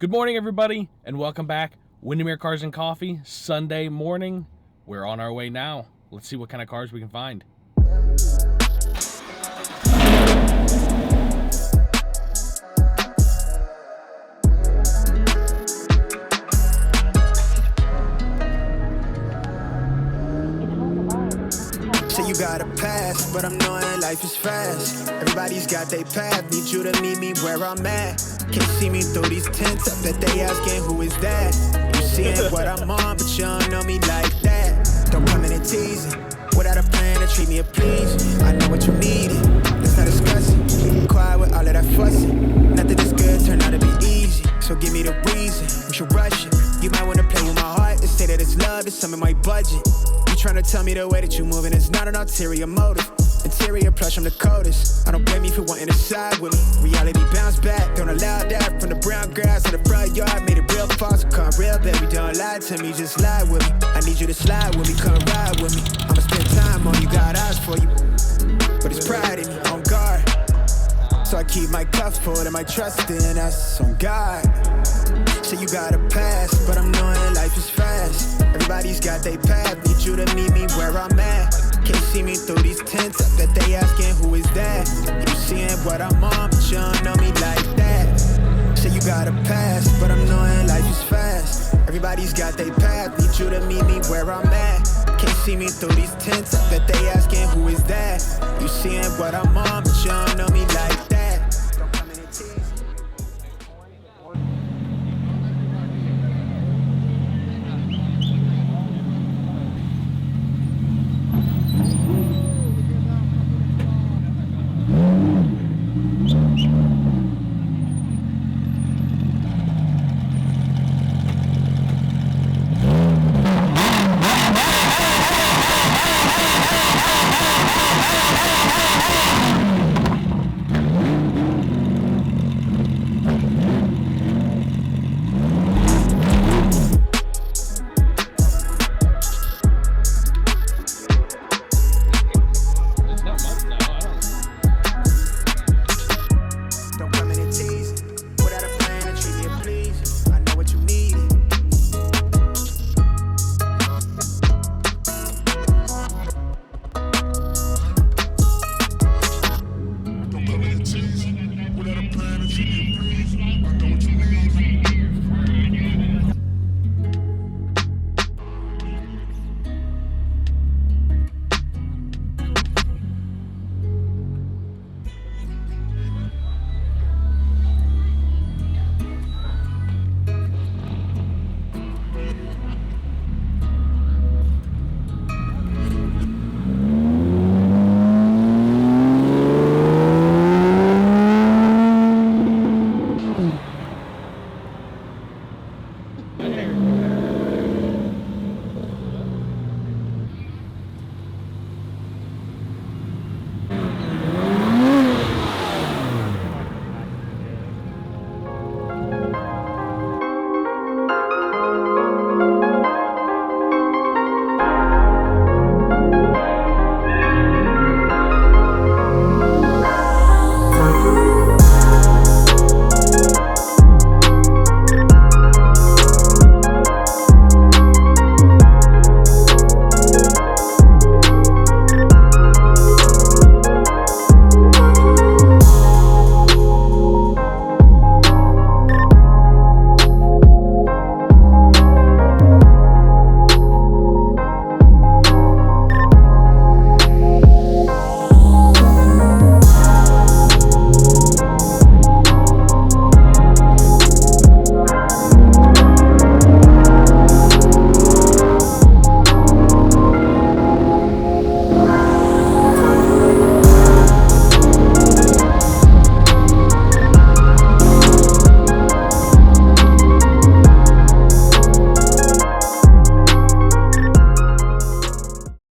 Good morning, everybody, and welcome back. Windermere Cars and Coffee, Sunday morning. We're on our way now. Let's see what kind of cars we can find. So you got a pass, but I'm knowing life is fast. Everybody's got their path, need you to meet me where I'm at. Can't see me through these tents, I bet they asking who is that. You seeing what I'm on, but you don't know me like that. Don't come in and tease it, without a plan to treat me a please. I know what you needed, let's not discuss it. Quiet with all of that fussing, nothing that's good turned out to be easy. So give me the reason, we should rush it. You might wanna play with my heart and say that it's love, it's some of my budget. You tryna tell me the way that you moving is not an ulterior motive. Interior plush, I'm the coldest. I don't blame you for wanting to side with me. Reality bounce back, don't allow that. From the brown grass to the front yard, made it real false. Come real, baby, don't lie to me, just lie with me. I need you to slide with me, come ride with me. I'ma spend time on you, got eyes for you. But it's pride in me, on guard. So I keep my cups full and my trust in us, on God. So you got a pass, but I'm knowing life is fast. Everybody's got their path, need you to meet me where I'm at. Can't see me through these tents, I bet they asking who is that. You seeing what I'm on, but you don't know me like that. So you got a pass, but I'm knowing life is fast. Everybody's got their path, need you to meet me where I'm at. Can't see me through these tents, I bet they asking who is that. You seeing what I'm on, but you don't know me like that.